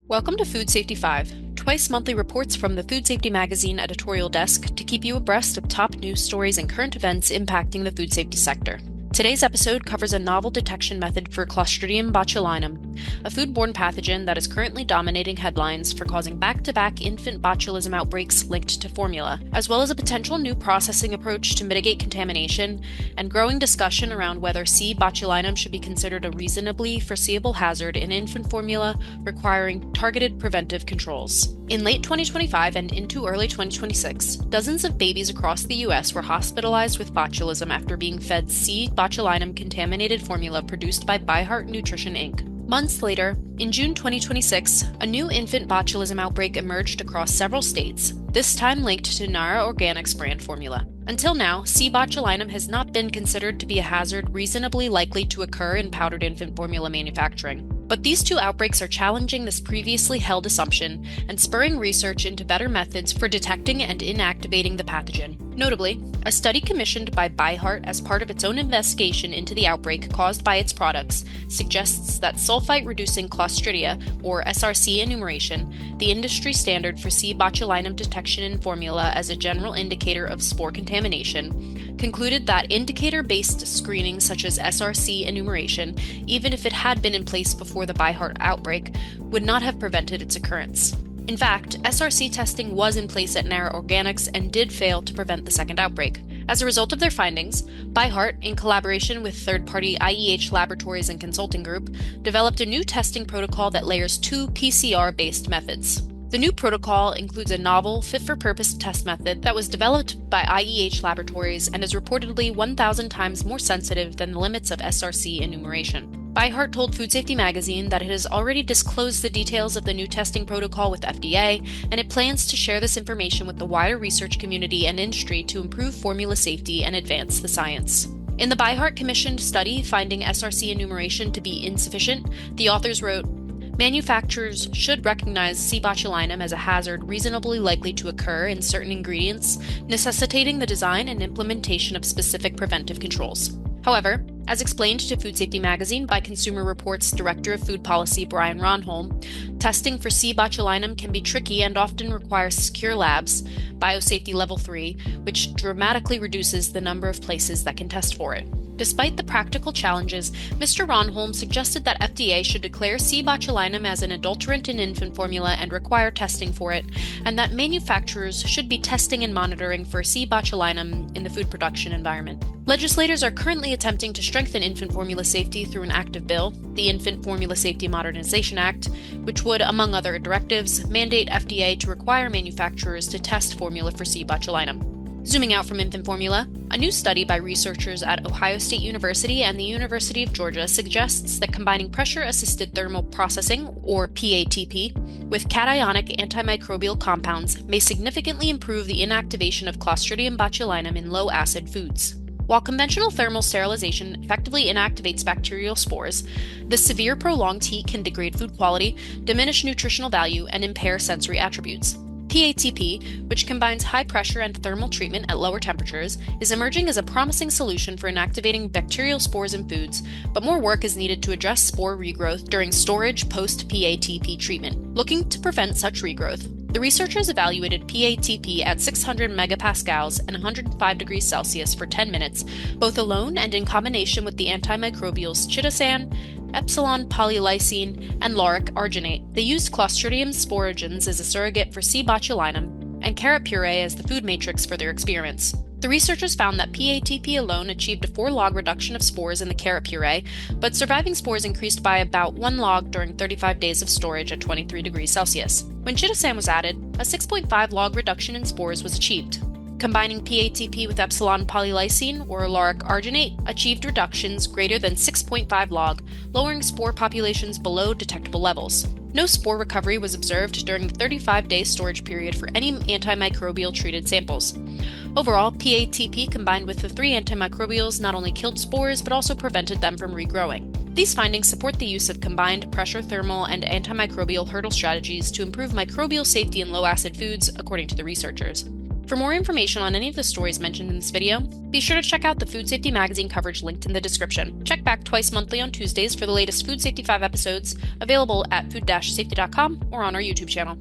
Welcome to Food Safety 5, twice monthly reports from the Food Safety Magazine editorial desk to keep you abreast of top news stories and current events impacting the food safety sector. Today's episode covers a novel detection method for Clostridium botulinum, a foodborne pathogen that is currently dominating headlines for causing back-to-back infant botulism outbreaks linked to formula, as well as a potential new processing approach to mitigate contamination, and growing discussion around whether C. botulinum should be considered a reasonably foreseeable hazard in infant formula requiring targeted preventive controls. In late 2025 and into early 2026, dozens of babies across the U.S. were hospitalized with botulism after being fed C. botulinum contaminated formula produced by ByHeart Nutrition Inc. Months later, in June 2026, a new infant botulism outbreak emerged across several states, this time linked to Nara Organics brand formula. Until now, C. botulinum has not been considered to be a hazard reasonably likely to occur in powdered infant formula manufacturing. But these two outbreaks are challenging this previously held assumption and spurring research into better methods for detecting and inactivating the pathogen. Notably, a study commissioned by ByHeart as part of its own investigation into the outbreak caused by its products suggests that sulfite-reducing Clostridia, or SRC enumeration, the industry standard for C. botulinum detection in formula as a general indicator of spore contamination, concluded that indicator-based screening such as SRC enumeration, even if it had been in place before the ByHeart outbreak, would not have prevented its occurrence. In fact, SRC testing was in place at Nara Organics and did fail to prevent the second outbreak. As a result of their findings, ByHeart, in collaboration with third-party IEH laboratories and consulting group, developed a new testing protocol that layers two PCR-based methods. The new protocol includes a novel, fit-for-purpose test method that was developed by IEH laboratories and is reportedly 1,000 times more sensitive than the limits of SRC enumeration. ByHeart told Food Safety Magazine that it has already disclosed the details of the new testing protocol with FDA, and it plans to share this information with the wider research community and industry to improve formula safety and advance the science. In the ByHeart commissioned study finding SRC enumeration to be insufficient, the authors wrote, "Manufacturers should recognize C. botulinum as a hazard reasonably likely to occur in certain ingredients, necessitating the design and implementation of specific preventive controls." However, as explained to Food Safety Magazine by Consumer Reports Director of Food Policy Brian Ronholm, testing for C. botulinum can be tricky and often requires secure labs, biosafety level 3, which dramatically reduces the number of places that can test for it. Despite the practical challenges, Mr. Ronholm suggested that FDA should declare C. botulinum as an adulterant in infant formula and require testing for it, and that manufacturers should be testing and monitoring for C. botulinum in the food production environment. Legislators are currently attempting to strengthen infant formula safety through an active bill, the Infant Formula Safety Modernization Act, which would, among other directives, mandate FDA to require manufacturers to test formula for C. botulinum. Zooming out from infant formula, a new study by researchers at Ohio State University and the University of Georgia suggests that combining pressure-assisted thermal processing, or PATP, with cationic antimicrobial compounds may significantly improve the inactivation of Clostridium botulinum in low-acid foods. While conventional thermal sterilization effectively inactivates bacterial spores, the severe prolonged heat can degrade food quality, diminish nutritional value, and impair sensory attributes. PATP, which combines high pressure and thermal treatment at lower temperatures, is emerging as a promising solution for inactivating bacterial spores in foods, but more work is needed to address spore regrowth during storage post-PATP treatment. Looking to prevent such regrowth, the researchers evaluated PATP at 600 megapascals and 105 degrees Celsius for 10 minutes, both alone and in combination with the antimicrobials chitosan, epsilon polylysine, and lauric arginate. They used Clostridium sporogens as a surrogate for C. botulinum and carrot puree as the food matrix for their experiments. The researchers found that PATP alone achieved a 4 log reduction of spores in the carrot puree, but surviving spores increased by about 1 log during 35 days of storage at 23 degrees Celsius. When chitosan was added, a 6.5 log reduction in spores was achieved. Combining PATP with epsilon polylysine, or lauric arginate, achieved reductions greater than 6.5 log, lowering spore populations below detectable levels. No spore recovery was observed during the 35-day storage period for any antimicrobial treated samples. Overall, PATP combined with the 3 antimicrobials not only killed spores but also prevented them from regrowing. These findings support the use of combined pressure thermal and antimicrobial hurdle strategies to improve microbial safety in low-acid foods, according to the researchers. For more information on any of the stories mentioned in this video, be sure to check out the Food Safety Magazine coverage linked in the description. Check back twice monthly on Tuesdays for the latest Food Safety 5 episodes, available at food-safety.com or on our YouTube channel.